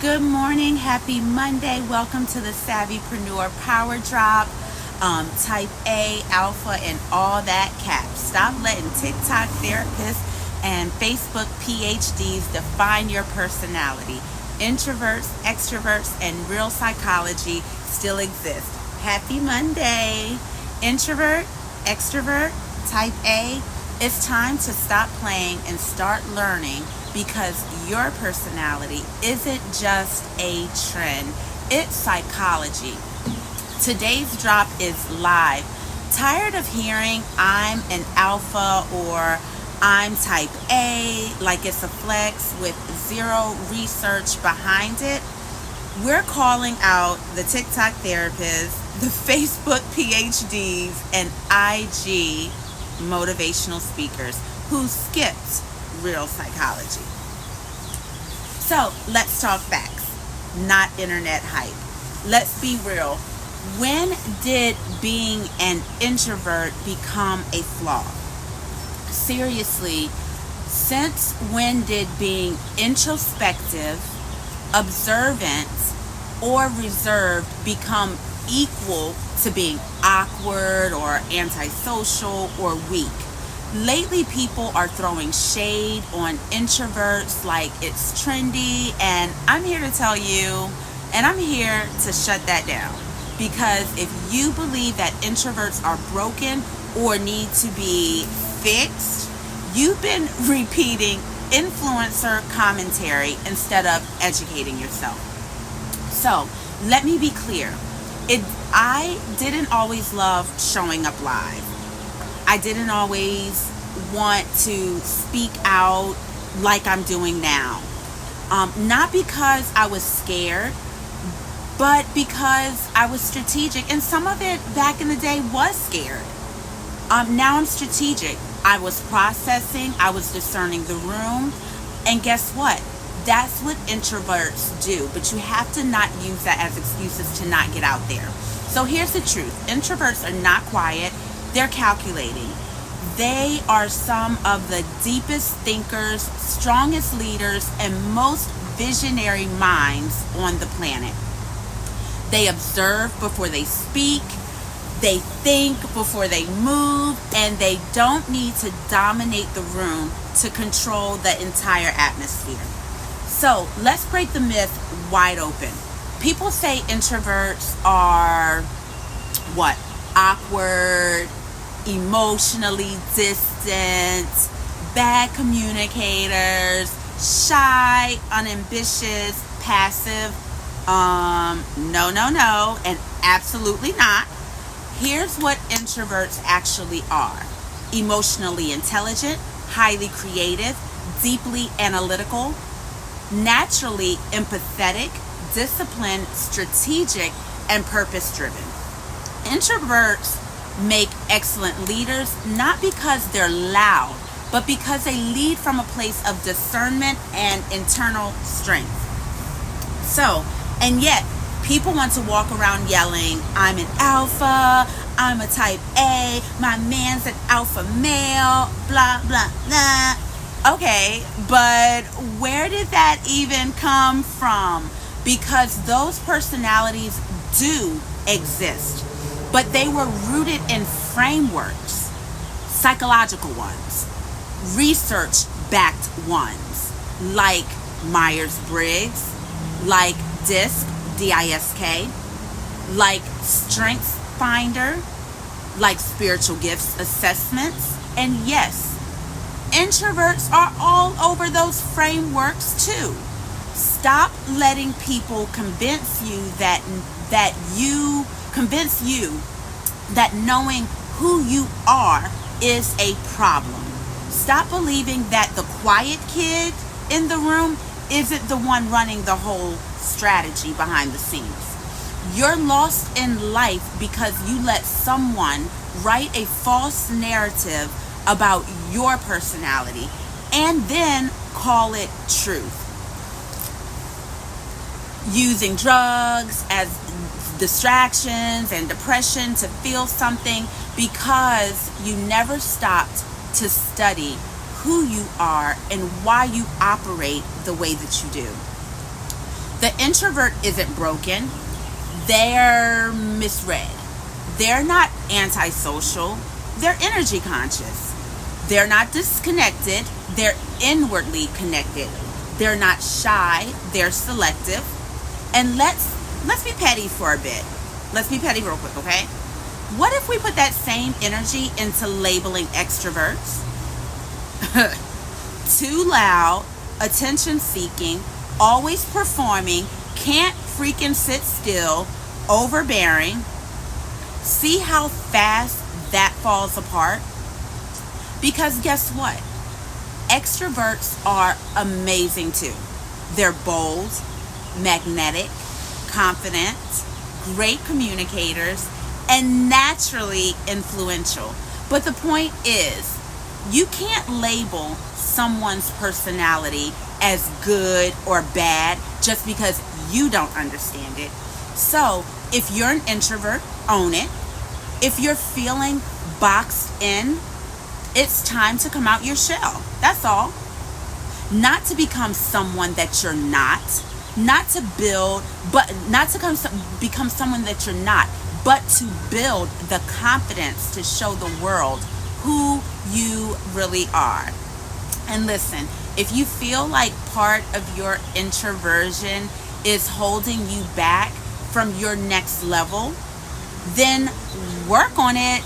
Good morning, happy Monday. Welcome to the SavvyPreneur Power Drop. Type A, Alpha, and all that caps. Stop letting TikTok therapists and Facebook PhDs define your personality. Introverts, extroverts, and real psychology still exist. Happy Monday. Introvert, extrovert, type A. It's time to stop playing and start learning, because your personality isn't just a trend, it's psychology. Today's drop is live. Tired of hearing I'm an alpha or I'm type A like it's a flex with zero research behind it? We're calling out the TikTok therapists, the Facebook PhDs, and IG motivational speakers who skipped real psychology. So let's talk facts, not internet hype. Let's be real. When did being an introvert become a flaw? Seriously, since when did being introspective, observant, or reserved become equal to being awkward or antisocial or weak? Lately, people are throwing shade on introverts like it's trendy, and I'm here to tell you, and I'm here to shut that down. Because if you believe that introverts are broken or need to be fixed, you've been repeating influencer commentary instead of educating yourself. So, let me be clear. I didn't always love showing up live. I didn't always want to speak out like I'm doing now. Not because I was scared, but because I was strategic. And some of it back in the day was scared. Now I'm strategic. I was processing. I was discerning the room. And guess what? That's what introverts do. But you have to not use that as excuses to not get out there. So here's the truth. Introverts are not quiet. They're calculating. They are some of the deepest thinkers, strongest leaders, and most visionary minds on the planet. They observe before they speak, they think before they move, and they don't need to dominate the room to control the entire atmosphere. So let's break the myth wide open. People say introverts are what? Awkward, emotionally distant, bad communicators, shy, unambitious, passive. No, and absolutely not. Here's what introverts actually are: emotionally intelligent, highly creative, deeply analytical, naturally empathetic, disciplined, strategic, and purpose-driven. Introverts make excellent leaders, not because they're loud, but because they lead from a place of discernment and internal strength. So, and yet, people want to walk around yelling, I'm an alpha, I'm a type A, my man's an alpha male, blah, blah, blah. Okay, but where did that even come from? Because those personalities do exist, but they were rooted in frameworks, psychological ones, research-backed ones, like Myers-Briggs, like DISC, D-I-S-K, like StrengthsFinder, like spiritual gifts assessments. And yes, introverts are all over those frameworks too. Stop letting people convince you that knowing who you are is a problem. Stop believing that the quiet kid in the room isn't the one running the whole strategy behind the scenes. You're lost in life because you let someone write a false narrative about your personality and then call it truth. Using drugs as distractions and depression to feel something because you never stopped to study who you are and why you operate the way that you do. The introvert isn't broken. They're misread. They're not antisocial. They're energy conscious. They're not disconnected. They're inwardly connected. They're not shy. They're selective. And let's be petty for a bit. Let's be petty real quick, okay? What if we put that same energy into labeling extroverts? Too loud, attention seeking, always performing, can't freaking sit still, overbearing. See how fast that falls apart? Because guess what? Extroverts are amazing too. They're bold, magnetic, confident, great communicators, and naturally influential. But the point is, you can't label someone's personality as good or bad just because you don't understand it. So, if you're an introvert, own it. If you're feeling boxed in, it's time to come out your shell. That's all. Not to become someone that you're not to build, but not to become someone that you're not, but to build the confidence to show the world who you really are. And listen, if you feel like part of your introversion is holding you back from your next level, then work on it.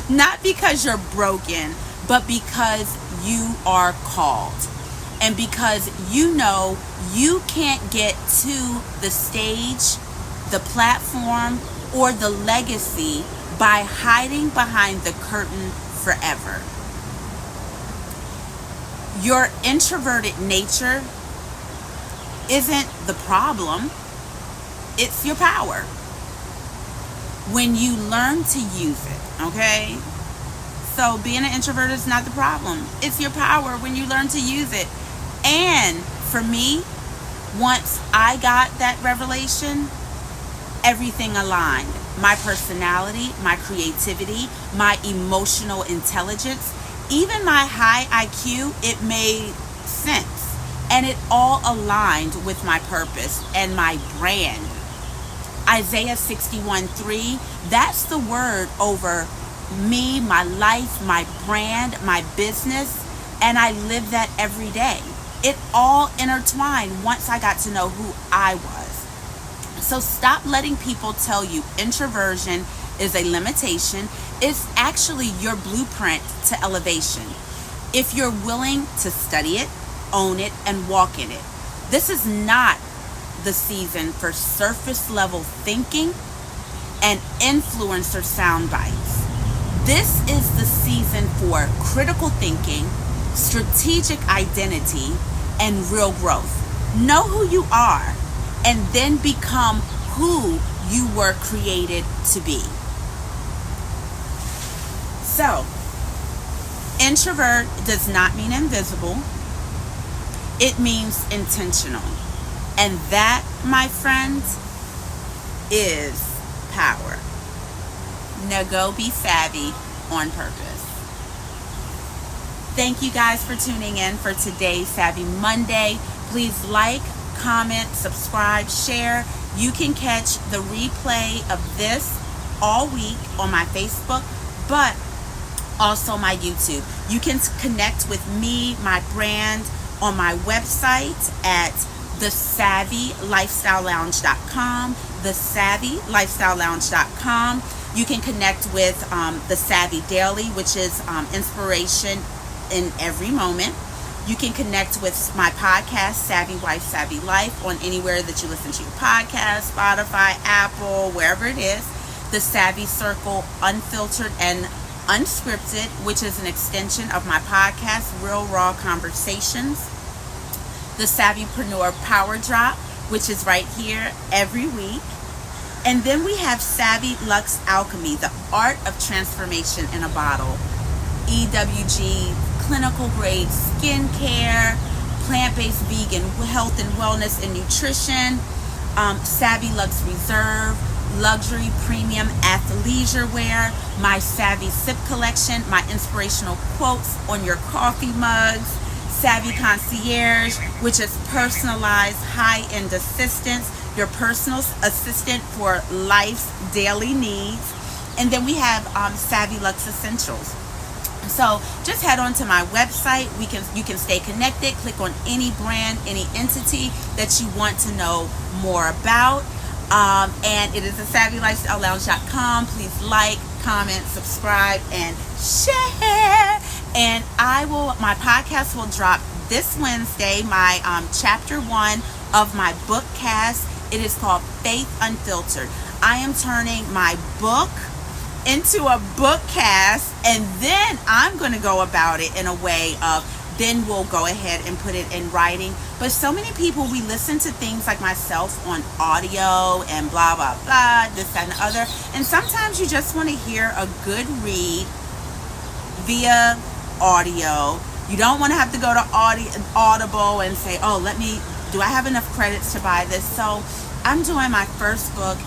Not because you're broken, but because you are called. And because you know you can't get to the stage, the platform, or the legacy by hiding behind the curtain forever. Your introverted nature isn't the problem, it's your power. When you learn to use it, okay? So being an introvert is not the problem. It's your power when you learn to use it. And for me, once I got that revelation, everything aligned. My personality, my creativity, my emotional intelligence, even my high IQ, it made sense. And it all aligned with my purpose and my brand. Isaiah 61:3, that's the word over me, my life, my brand, my business, and I live that every day. It all intertwined once I got to know who I was. So stop letting people tell you introversion is a limitation. It's actually your blueprint to elevation. If you're willing to study it, own it, and walk in it. This is not the season for surface level thinking and influencer sound bites. This is the season for critical thinking, strategic identity, and real growth. Know who you are and then become who you were created to be. So, introvert does not mean invisible. It means intentional. And that, my friends, is power. Now go be savvy on purpose. Thank you guys for tuning in for today's Savvy Monday. Please like, comment, subscribe, share. You can catch the replay of this all week on my Facebook, but also my YouTube. You can connect with me, my brand, on my website at thesavvylifestylelounge.com, thesavvylifestylelounge.com. You can connect with the Savvy Daily, which is inspiration in every moment. You can connect with my podcast, Savvy Wife, Savvy Life, on anywhere that you listen to your podcast, Spotify, Apple, wherever it is. The Savvy Circle, unfiltered and unscripted, which is an extension of my podcast, Real Raw Conversations. The SavvyPreneur Power Drop, which is right here every week. And then we have Savvy Luxe Alchemy, the art of transformation in a bottle. EWG, clinical grade skincare, plant-based vegan health and wellness and nutrition, Savvy Luxe Reserve, luxury premium athleisure wear, my Savvy Sip collection, my inspirational quotes on your coffee mugs, Savvy Concierge, which is personalized high-end assistance, your personal assistant for life's daily needs. And then we have Savvy Lux Essentials. So just head on to my website. You can stay connected. Click on any brand, any entity that you want to know more about. And it is a SavvyLifestyleLounge.com. Please like, comment, subscribe, and share. And my podcast will drop this Wednesday, my chapter 1 of my book cast. It is called Faith Unfiltered. I am turning my book into a book cast, and then I'm going to go about it in a way of, then we'll go ahead and put it in writing. But so many people, we listen to things like myself on audio and blah, blah, blah, this, that, and the other. And sometimes you just want to hear a good read via audio. You don't want to have to go to Audible and say, oh, do I have enough credits to buy this? So I'm doing my first book,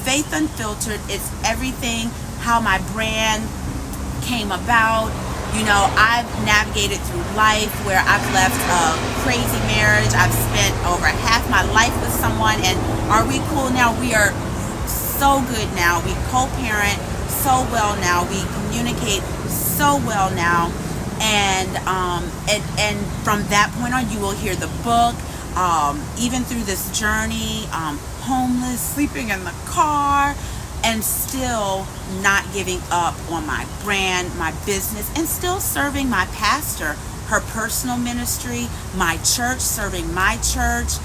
Faith Unfiltered. It's everything, how my brand came about. You know, I've navigated through life where I've left a crazy marriage. I've spent over half my life with someone, and are we cool now? We are so good now. We co-parent so well now. We communicate so well now. And from that point on, you will hear the book. Even through this journey, homeless, sleeping in the car, and still not giving up on my brand, my business, and still serving my pastor, her personal ministry, my church, serving my church.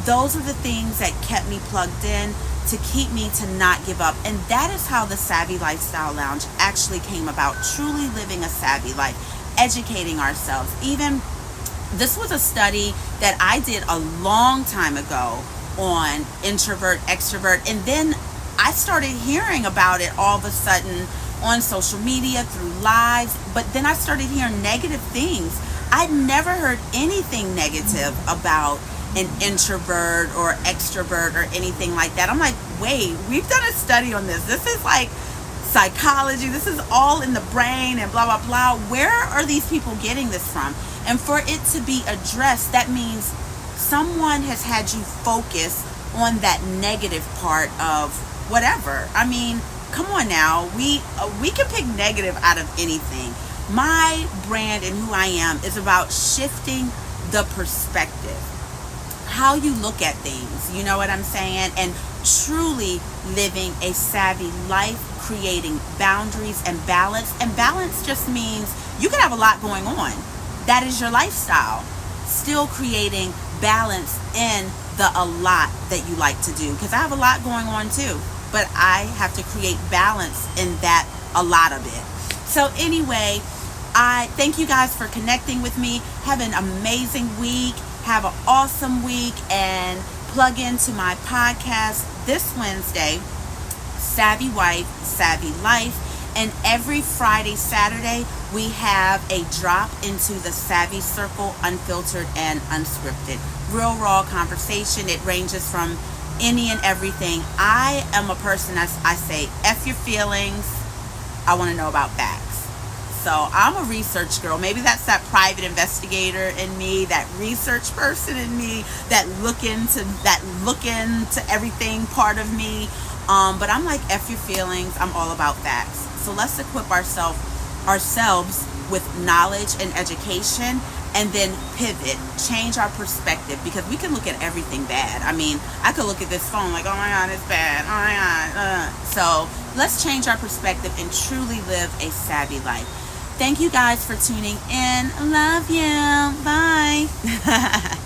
Those are the things that kept me plugged in to keep me to not give up. And that is how the Savvy Lifestyle Lounge actually came about, truly living a savvy life, educating ourselves. Even this was a study that I did a long time ago on introvert, extrovert, and then I started hearing about it all of a sudden on social media, through lives, but then I started hearing negative things. I'd never heard anything negative about an introvert or extrovert or anything like that. I'm like, wait, we've done a study on this. This is like psychology. This is all in the brain and blah, blah, blah. Where are these people getting this from? And for it to be addressed, that means someone has had you focus on that negative part of whatever. I mean, come on now. We can pick negative out of anything. My brand and who I am is about shifting the perspective, how you look at things. You know what I'm saying? And truly living a savvy life, creating boundaries and balance. And balance just means you can have a lot going on. That is your lifestyle. Still creating balance in the a lot that you like to do. Because I have a lot going on too. But I have to create balance in that a lot of it. So anyway, I thank you guys for connecting with me. Have an amazing week. Have an awesome week. And plug into my podcast this Wednesday, Savvy Wife, Savvy Life. And every Friday, Saturday, we have a drop into the Savvy Circle, Unfiltered and Unscripted. Real raw conversation. It ranges from any and everything. I am a person I say, F your feelings. I want to know about facts. So I'm a research girl. Maybe that's that private investigator in me, that research person in me, that look into everything part of me. But I'm like, F your feelings. I'm all about facts. So let's equip ourselves with knowledge and education, and then pivot, change our perspective, because we can look at everything bad. I mean, I could look at this phone like, oh my God, it's bad. Oh my God. So let's change our perspective and truly live a savvy life. Thank you guys for tuning in. Love you. Bye.